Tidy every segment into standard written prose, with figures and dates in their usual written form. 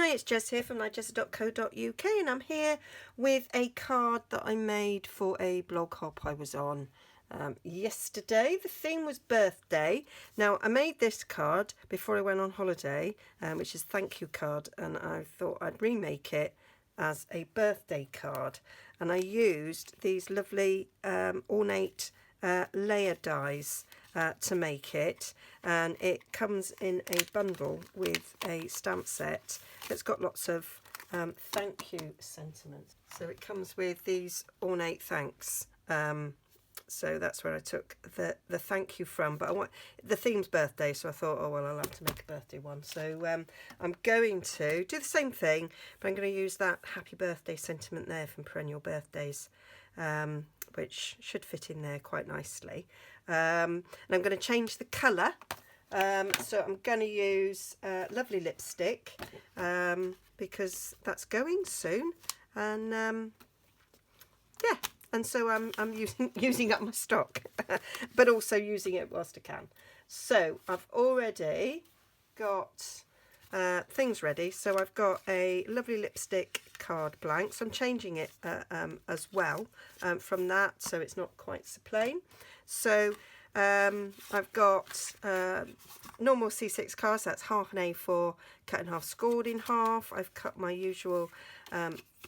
Hi, it's Jez here from Nigezza.co.uk, and I'm here with a card that I made for a blog hop I was on yesterday. The theme was birthday. Now, I made this card before I went on holiday, which is thank you card, and I thought I'd remake it as a birthday card. And I used these lovely ornate layer dies to make it, and it comes in a bundle with a stamp set that's got lots of thank you sentiments. So it comes with these ornate thanks, so that's where I took the thank you from. But I want the theme's birthday, so I thought, oh well, I'll have to make a birthday one. So I'm going to do the same thing, but I'm going to use that happy birthday sentiment there from Perennial Birthdays, which should fit in there quite nicely. And I'm going to change the colour, so I'm going to use lovely lipstick, because that's going soon, and yeah, and so I'm using up my stock, but also using it whilst I can. So I've already got things ready. So I've got a lovely lipstick card blank, so I'm changing it as well from that, so it's not quite so plain. So I've got normal C6 cards, that's half an A4 cut in half, scored in half. I've cut my usual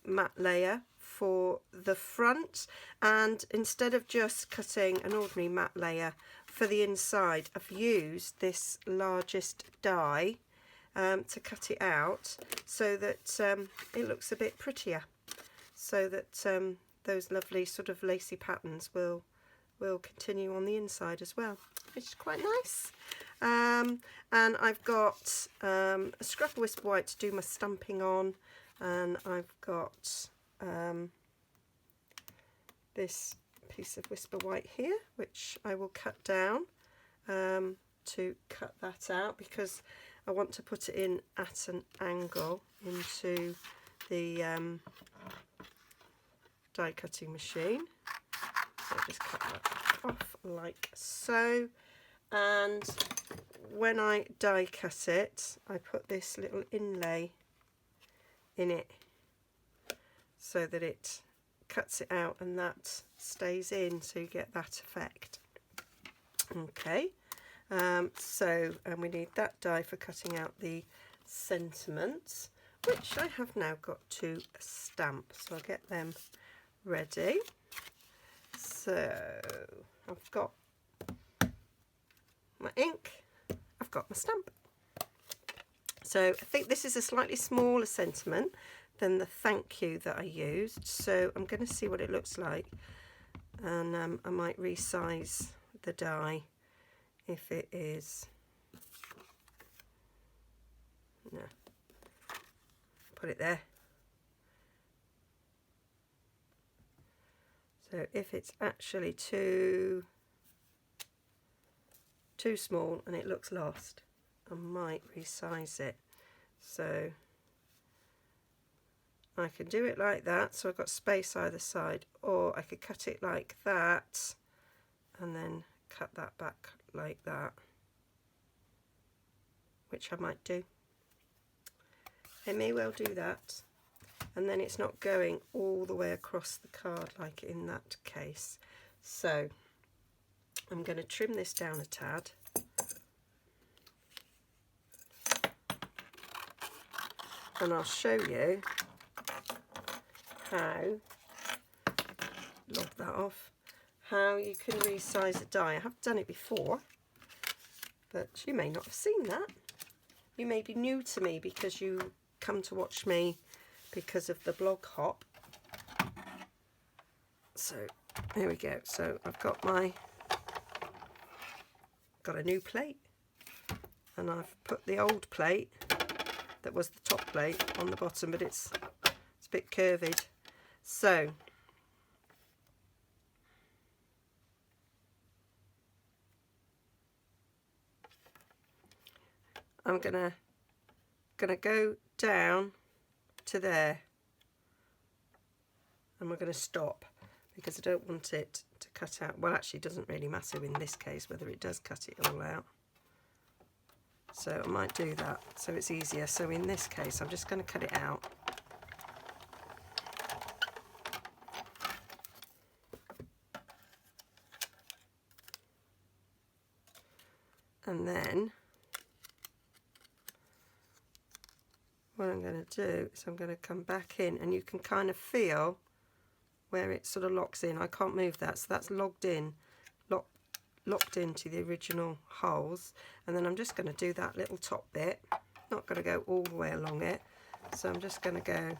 matte layer for the front, and instead of just cutting an ordinary matte layer for the inside, I've used this largest die to cut it out so that it looks a bit prettier, so that those lovely sort of lacy patterns will continue on the inside as well, which is quite nice. And I've got a scrap of Whisper White to do my stamping on, and I've got this piece of Whisper White here, which I will cut down to cut that out, because I want to put it in at an angle into the die cutting machine. So just cut that off like so, and when I die cut it, I put this little inlay in it so that it cuts it out and that stays in, so you get that effect. Okay, so we need that die for cutting out the sentiments, which I have now got to stamp, so I'll get them ready. So I've got my ink, I've got my stamp. So I think this is a slightly smaller sentiment than the thank you that I used, so I'm going to see what it looks like, and I might resize the die if it is, no, put it there. So if it's actually too small and it looks lost, I might resize it. So I can do it like that, so I've got space either side, or I could cut it like that and then cut that back like that, which I might do. I may well do that, and then it's not going all the way across the card like in that case. So I'm going to trim this down a tad, and I'll show you how, log that off, how you can resize a die. I have done it before, but you may not have seen that. You may be new to me because you come to watch me because of the blog hop. So here we go. So I've got a new plate, and I've put the old plate that was the top plate on the bottom, but it's a bit curved. So I'm gonna go down to there, and we're going to stop because I don't want it to cut out. Well, actually it doesn't really matter in this case whether it does cut it all out. So I might do that so it's easier. So in this case, I'm just going to cut it out. And then what I'm going to do is I'm going to come back in, and you can kind of feel where it sort of locks in. I can't move that, so that's locked into the original holes. And then I'm just going to do that little top bit. Not going to go all the way along it, so I'm just going to go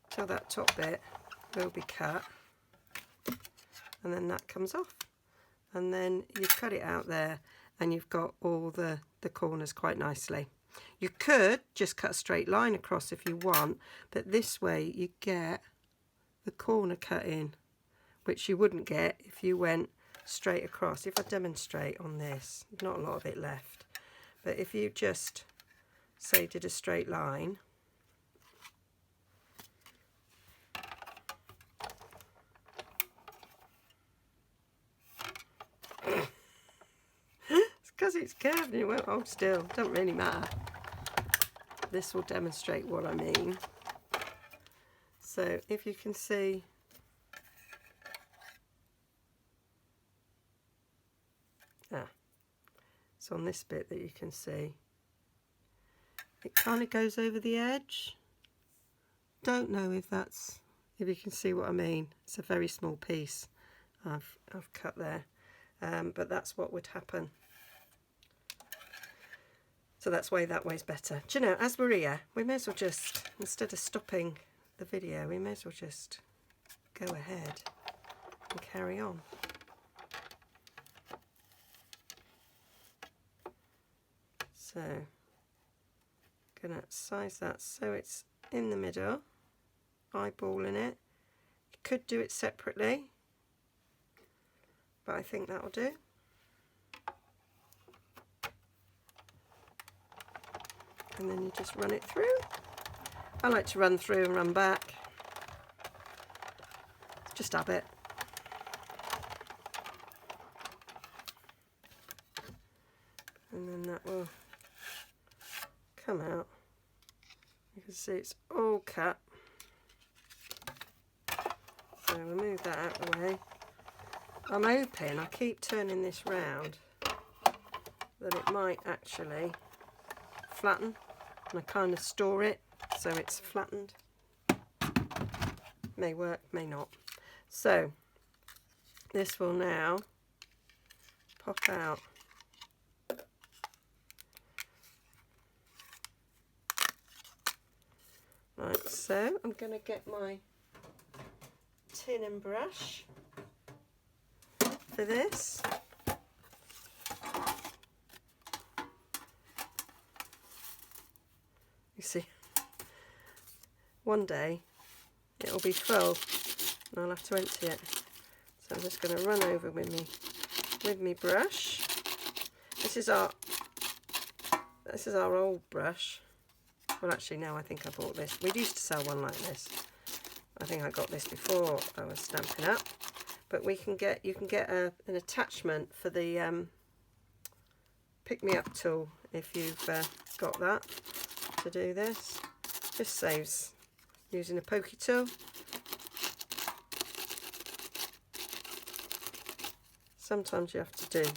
till that top bit will be cut, and then that comes off, and then you cut it out there, and you've got all the corners quite nicely. You could just cut a straight line across if you want, but this way you get the corner cut in, which you wouldn't get if you went straight across. If I demonstrate on this, not a lot of it left, but if you just say did a straight line, it's because it's curved and it won't hold still. Don't really matter. This will demonstrate what I mean. So if you can see, it's on this bit that you can see it kind of goes over the edge. Don't know if you can see what I mean. It's a very small piece I've cut there, but that's what would happen. So that's why that way's better. Do you know, as we're here, we may as well just, instead of stopping the video, we may as well just go ahead and carry on. So, gonna size that so it's in the middle, eyeballing it. You could do it separately, but I think that'll do. And then you just run it through. I like to run through and run back. It's just habit. And then that will come out. You can see it's all cut. So we'll move that out of the way. I'm hoping, I keep turning this round, that it might actually flatten, and I kind of store it so it's flattened. May work, may not. So this will now pop out. Right, so I'm going to get my tin and brush for this. You see, one day it'll be full and I'll have to empty it. So I'm just going to run over with me brush. This is our old brush. Well, actually, no, I think I bought this. We used to sell one like this. I think I got this before I was Stampin' Up. But you can get an attachment for the pick me up tool if you've got that to do this. Just saves using a pokey tool. Sometimes you have to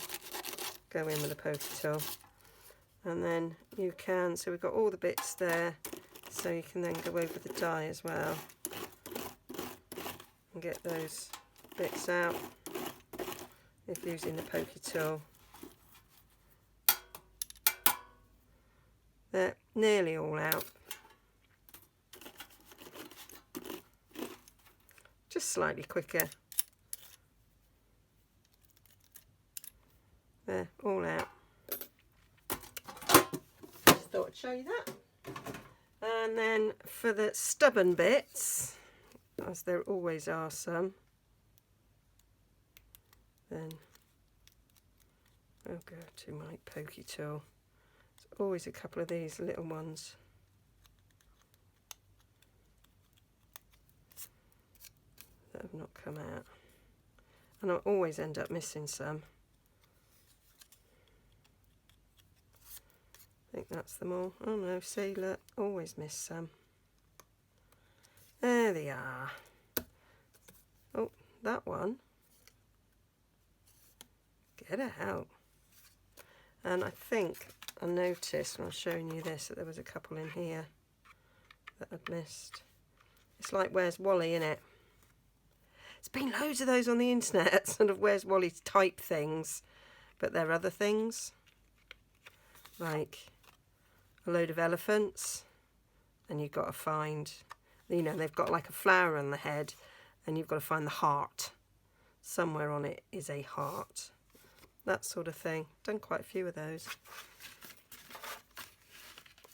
go in with a pokey tool. And then you can, so we've got all the bits there, so you can then go over the die as well and get those bits out if using the pokey tool. They're nearly all out. Just slightly quicker. They're all out. Thought I'd show you that. And then for the stubborn bits, as there always are some, then I'll go to my pokey tool. There's always a couple of these little ones. That have not come out. And I'll always end up missing some. I think that's them all. Oh no, see, look, always miss some. There they are. Oh, that one. Get out. And I think I noticed when I was showing you this that there was a couple in here that I'd missed. It's like Where's Wally, innit? There's been loads of those on the internet, sort of Where's Wally type things, but they're other things. Like a load of elephants, and you've got to find, you know, they've got like a flower on the head, and you've got to find the heart. Somewhere on it is a heart. That sort of thing. Done quite a few of those.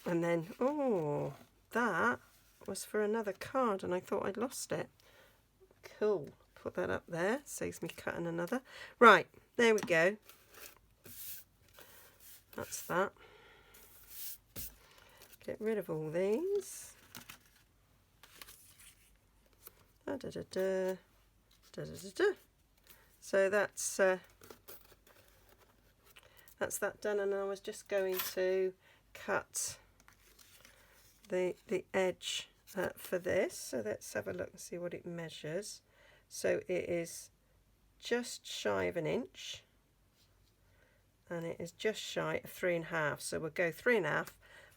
And then, oh, that was for another card, and I thought I'd lost it. Cool. Put that up there. Saves me cutting another. Right, there we go. That's that. Get rid of all these. Da, da, da, da. Da, da, da, da. So that's that done, and I was just going to cut the edge for this. So let's have a look and see what it measures. So it is just shy of 1 inch, and it is just shy of 3.5. So we'll go 3.5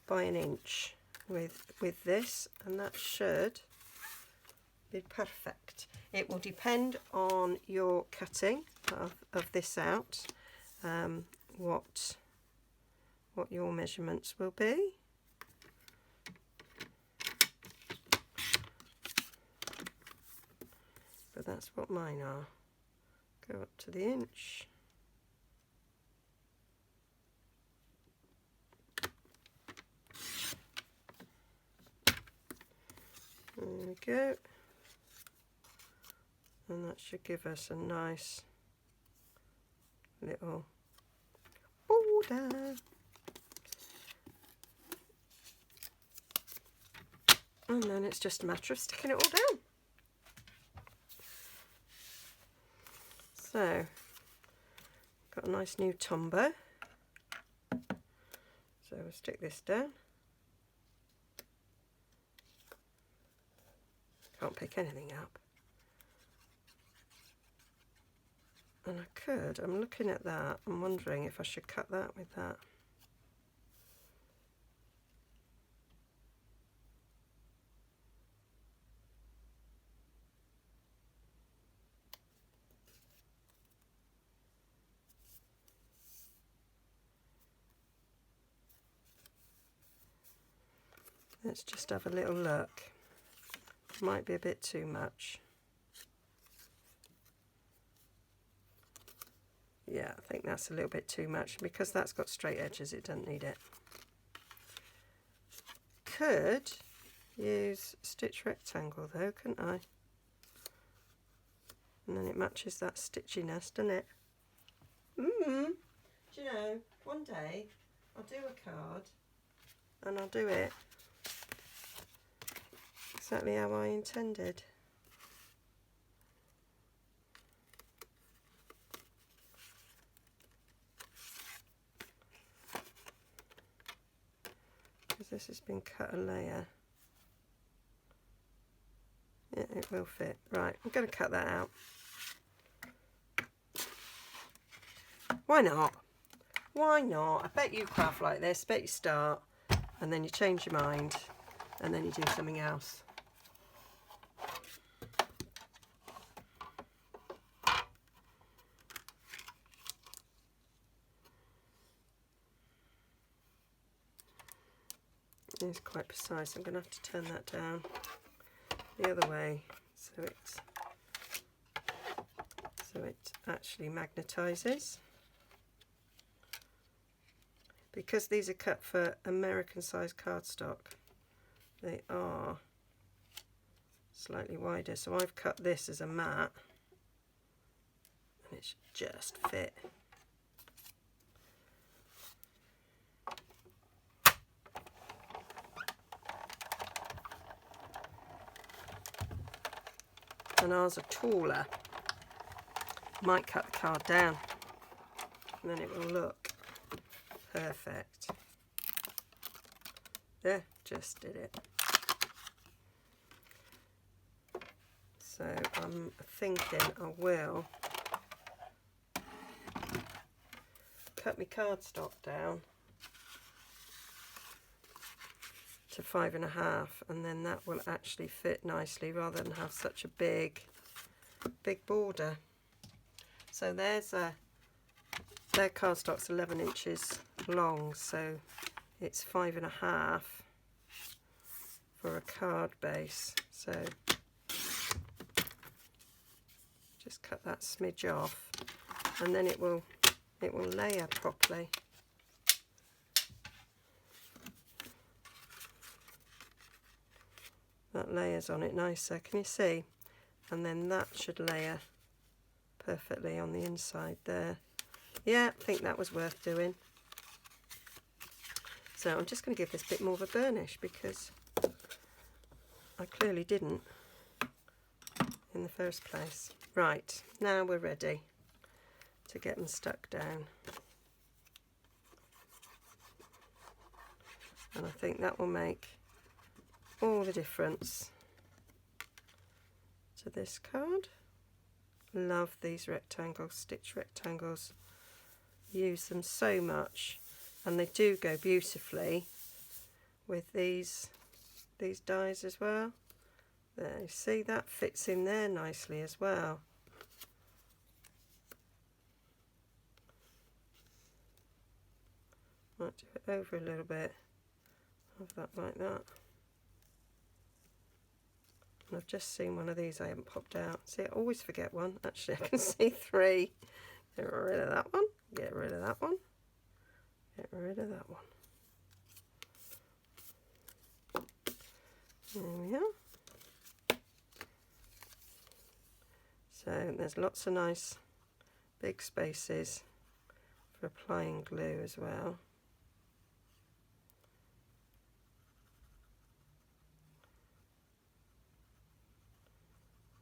by 1 inch with this, and that should be perfect. It will depend on your cutting of this out, what your measurements will be. But that's what mine are. Go up to the inch. There we go. And that should give us a nice little border. And then it's just a matter of sticking it all down. So, got a nice new tombow. So we'll stick this down. Can't pick anything up. And I could, I'm looking at that, I'm wondering if I should cut that with that. Let's just have a little look. Might be a bit too much. Yeah, I think that's a little bit too much. Because that's got straight edges, it doesn't need it. Could use stitch rectangle though, couldn't I? And then it matches that stitchiness, doesn't it? Do you know, one day I'll do a card and I'll do it exactly how I intended. Because this has been cut a layer. Yeah, it will fit. Right, I'm going to cut that out. Why not? Why not? I bet you craft like this. I bet you start and then you change your mind and then you do something else. It's quite precise. I'm going to have to turn that down the other way so it actually magnetizes. Because these are cut for American size cardstock, they are slightly wider. So I've cut this as a mat and it should just fit. And ours are taller. Might cut the card down and then it will look perfect. There, just did it. So I'm thinking I will cut my cardstock down to 5.5, and then that will actually fit nicely rather than have such a big border. So their cardstock's 11 inches long, so it's 5.5 for a card base. So just cut that smidge off, and then it will layer properly. That layers on it nicer, can you see? And then that should layer perfectly on the inside there. Yeah, I think that was worth doing. So I'm just going to give this bit more of a burnish because I clearly didn't in the first place. Right, now we're ready to get them stuck down. And I think that will make all the difference to this card. Love these rectangles, stitch rectangles. Use them so much, and they do go beautifully with these dies as well. There, you see that fits in there nicely as well. Might do it over a little bit, have that like that. And I've just seen one of these I haven't popped out. See, I always forget one. Actually, I can see 3. Get rid of that one. Get rid of that one. Get rid of that one. There we are. So there's lots of nice big spaces for applying glue as well.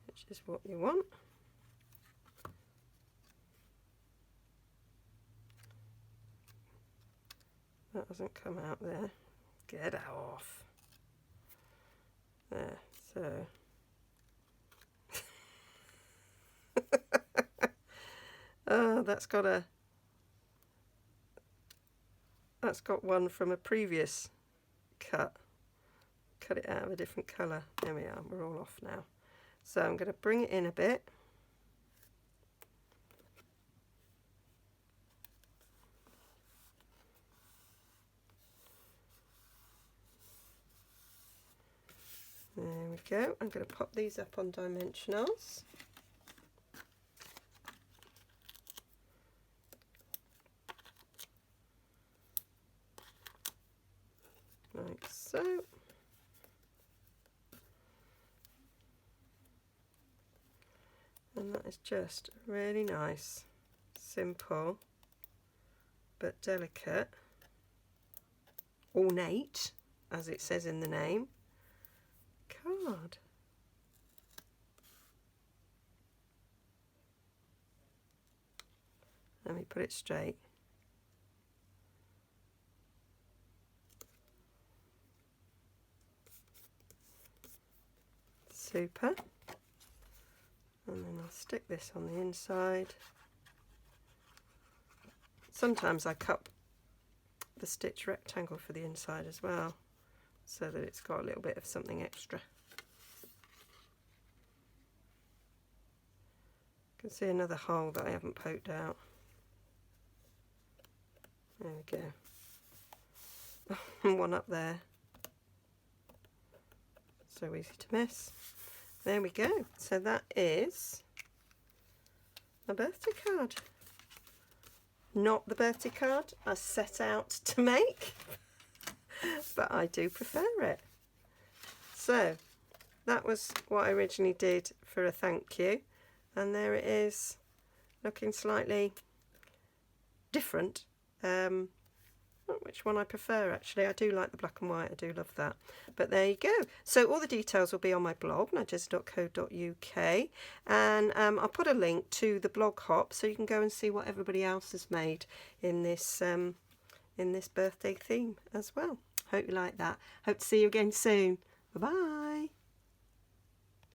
Which is what you want. That hasn't come out there. Get it off. There, so. Oh, that's got one from a previous cut. Cut it out of a different colour. There we are, we're all off now. So I'm going to bring it in a bit. There we go. I'm going to pop these up on dimensionals. Like so. And that is just really nice, simple, but delicate, ornate, as it says in the name, card. Let me put it straight. Super. And then I'll stick this on the inside. Sometimes I cut the stitch rectangle for the inside as well, so that it's got a little bit of something extra. You can see another hole that I haven't poked out. There we go. One up there. So easy to miss. There we go. So that is a birthday card. Not the birthday card I set out to make, but I do prefer it. So that was what I originally did for a thank you, and there it is, looking slightly different. Not which one I prefer, actually. I do like the black and white, I do love that. But there you go. So all the details will be on my blog, nigezza.co.uk, and I'll put a link to the blog hop so you can go and see what everybody else has made in this birthday theme as well. Hope you like that. Hope to see you again soon. Bye bye.